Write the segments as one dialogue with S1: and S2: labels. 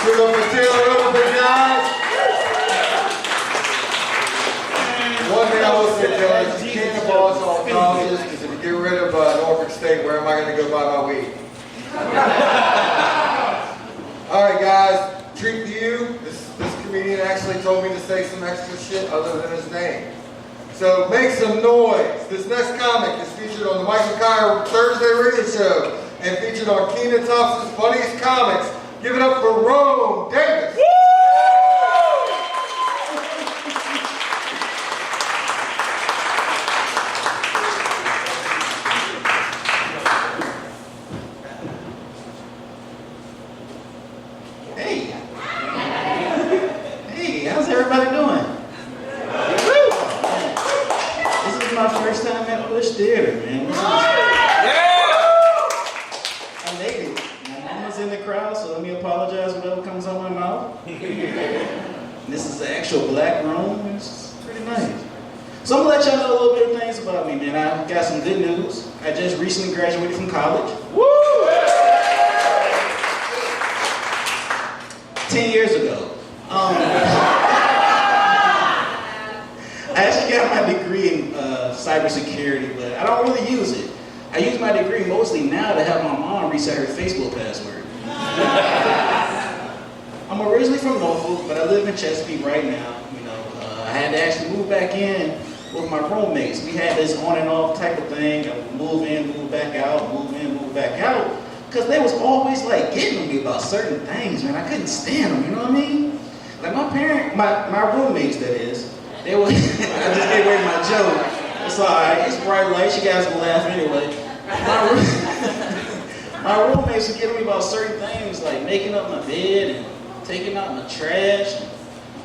S1: Give it up for Taylor Rutherford, guys. One thing I will say, Taylor, is you can't abolish all colleges, because if you get rid of Norfolk State, where am I going to go buy my weed? All right, guys, treat to you. This comedian actually told me to say some extra shit other than his name. So make some noise. This next comic is featured on the Mike McKyer Thursday radio show and featured on Kenan Thompson's Funniest Comics. Give it up for Rome Davis.
S2: Hey, how's everybody doing? This is my first time at Bush Theater, man. I made it. My mama's in the crowd, so let me apologize for whatever comes out my mouth. This is the actual black room. It's pretty nice. So I'm gonna let y'all know a little bit of things about me, man. I got some good news. I just recently graduated from college. Woo! 10 years ago. I actually got my degree in cybersecurity, but I don't really use it. I use my degree mostly now to help my mom reset her Facebook password. I'm originally from Norfolk, but I live in Chesapeake right now. You know, I had to actually move back in with my roommates. We had this on and off type of thing. I would move in, move back out, move in, move back out. Because they was always like getting on me about certain things, man. I couldn't stand them, you know what I mean? Like my roommates, that is, they were, I just gave away my joke. It's alright, it's bright light, you guys can laugh anyway. My roommates would get on me about certain things, like making up my bed and taking out my trash and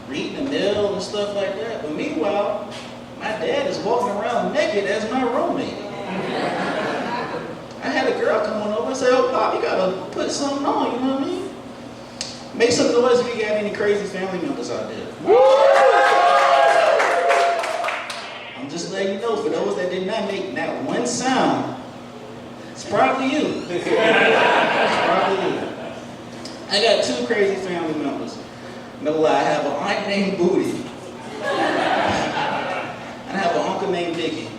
S2: reading the mail and stuff like that. But meanwhile, my dad is walking around naked as my roommate. I had a girl come on over and say, "Oh, Pop, you gotta put something on," you know what I mean? Make some noise if you got any crazy family members out there. I'm just letting you know, for those that did not make not one sound, it's probably you. It's probably you. I got two crazy family members. No lie, I have an aunt named Booty. And I have an uncle named Dickie.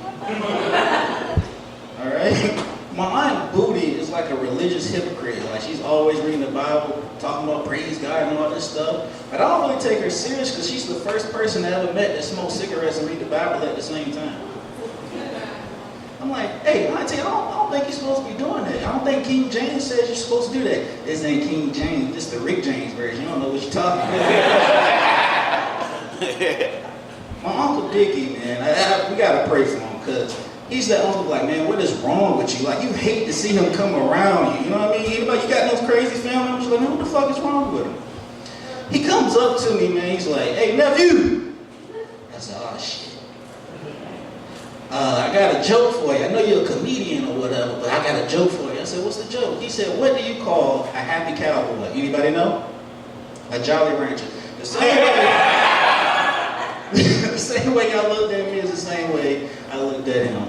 S2: All right? My aunt Booty is like a religious hypocrite. Like, she's always reading the Bible, talking about praise God and all this stuff. But I don't really take her serious because she's the first person I ever met that smoked cigarettes and read the Bible at the same time. I'm like, hey, auntie, I don't think you're supposed to be doing that. I don't think King James says you're supposed to do that. This ain't King James, this is the Rick James version. You don't know what you're talking about. My Uncle Dickie, man, we gotta pray for him because he's that uncle like, man, what is wrong with you? Like, you hate to see him come around you. You know what I mean? Anybody, you got those crazy family members, like, man, what the fuck is wrong with him? He comes up to me, man, he's like, hey, nephew. I said, oh, shit. I got a joke for you. I know you're a comedian or whatever, but I got a joke for you. I said, what's the joke? He said, what do you call a happy cowboy? Anybody know? A Jolly Rancher. The same way y'all looked at me is the same way I looked at him.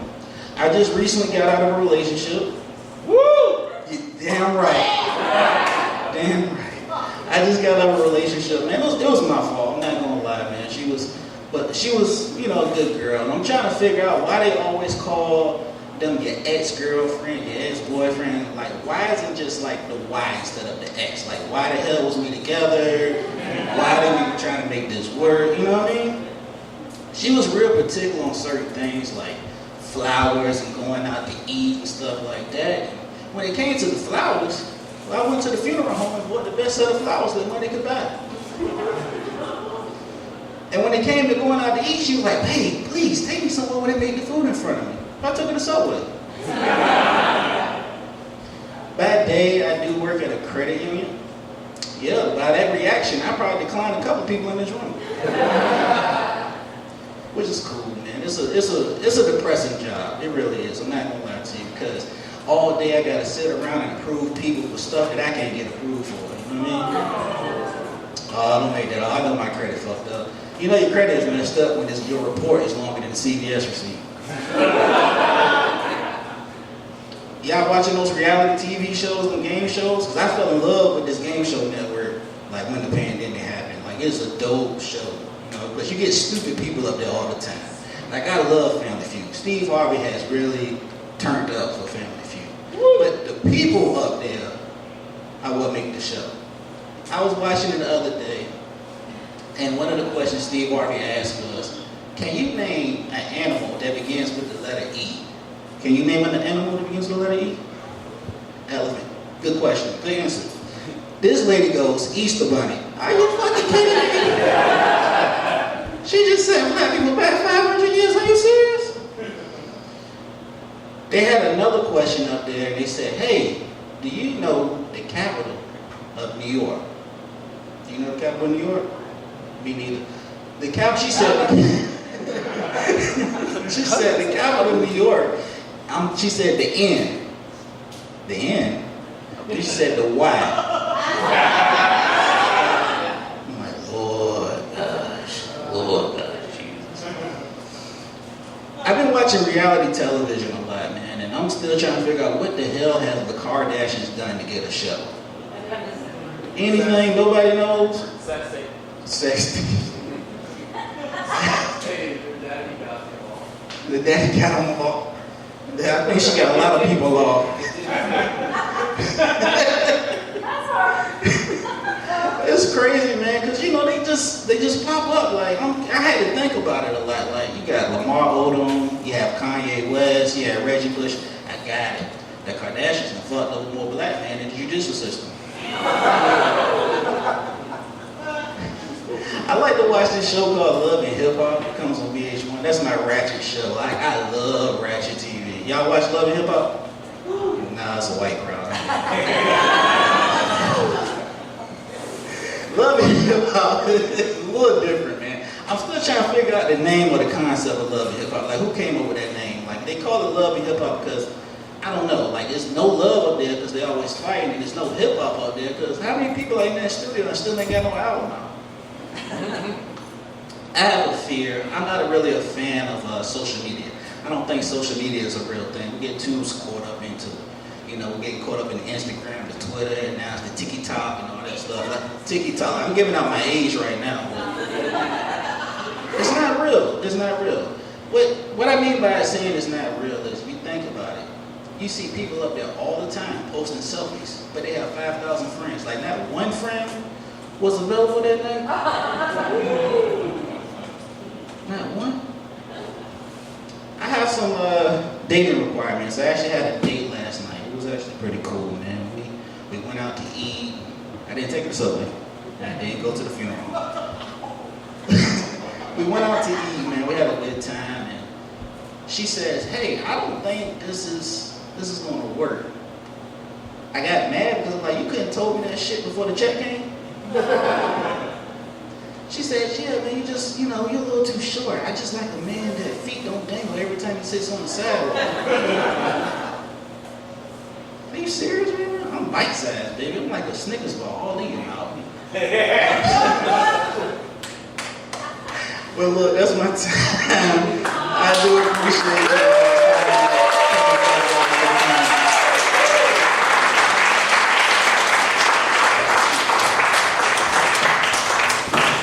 S2: I just recently got out of a relationship. Woo! Damn right. Damn right. I just got out of a relationship, man. It was my fault. I'm not gonna lie, man. She was, you know, a good girl. And I'm trying to figure out why they always call them your ex-girlfriend, your ex-boyfriend. Like, why isn't just like the Y instead of the X? Like, why the hell was we together? Why did we trying to make this work? You know what I mean? She was real particular on certain things like flowers and going out to eat and stuff like that. And when it came to the flowers, well, I went to the funeral home and bought the best set of flowers that money could buy. And when it came to going out to eat, she was like, hey, please, take me somewhere where they make the food in front of me. I took her to Subway. Bad day, I do work at a credit union. Yeah, by that reaction, I probably declined a couple people in this room. Which is cool, man. It's a depressing job. It really is. I'm not gonna lie to you, because all day I gotta sit around and approve people for stuff that I can't get approved for. You know what I mean? Oh, don't make that up. I know my credit fucked up. You know your credit is messed up when your report is longer than the CVS receipt. Y'all watching those reality TV shows and game shows? Because I fell in love with this game show network like when the pandemic happened. Like it's a dope show, you know, because you get stupid people up there all the time. Like I love Family Feud. Steve Harvey has really turned up for Family Feud. But the people up there are what make the show. I was watching it the other day, and one of the questions Steve Harvey asked was, can you name an animal that begins with the letter E? Can you name an animal that begins with the letter E? Elephant. Good question. Good answer. This lady goes, Easter Bunny. Are you fucking kidding me? She just said black people back 500 years. Are you serious? They had another question up there, and they said, hey, do you know the capital of New York? Do you know the capital of New York? Me neither. The capital, she said, she said the capital of New York, she said the N. The N. She said the Y. I'm like, Lord gosh, Jesus. I've been watching reality television a lot, man, and I'm still trying to figure out what the hell have the Kardashians done to get a show. Anything nobody knows?
S3: Sex tape.
S2: Sex tape.
S3: Hey, your daddy got me off.
S2: The daddy got them off. I think she got a lot of people off. It's crazy, man, because you know they just pop up. Like I had to think about it a lot. Like you got Lamar Odom, you have Kanye West, you have Reggie Bush. I got it. The Kardashians have fucked up more black man in the judicial system. I like to watch this show called Love and Hip Hop. It comes on VH1. That's my ratchet show. Like I love ratchet TV. Y'all watch Love and Hip Hop? Nah, it's a white crowd. Love and Hip Hop is a little different, man. I'm still trying to figure out the name or the concept of Love and Hip Hop. Like who came up with that name? Like they call it Love and Hip Hop because I don't know. Like there's no love up there because they're always fighting, and there's no hip hop up there because how many people are in that studio and still ain't got no album out? I have a fear. I'm not really a fan of social media. I don't think social media is a real thing. We get too caught up into it. You know, we're getting caught up in Instagram, the Twitter, and now it's the TikTok and all that stuff. Like TikTok, I'm giving out my age right now, but it's not real. It's not real. What I mean by saying it's not real is if you think about it, you see people up there all the time posting selfies, but they have 5,000 friends. Like not one friend was available that night. Not one. I have some dating requirements. I actually had a date last night. It was actually pretty cool, man. We went out to eat. I didn't take her to Subway. I didn't go to the funeral. We went out to eat, man. We had a good time, and she says, "Hey, I don't think this is going to work." I got mad because I'm like, "You couldn't told me that shit before the check came." She said, "Yeah, man, you're a little too short. I just like a man that feet don't dangle every time he sits on the sidewalk." Are you serious, man? I'm bite-sized, baby. I'm like a Snickers bar all in your mouth. Well, look, that's my time. I do appreciate it.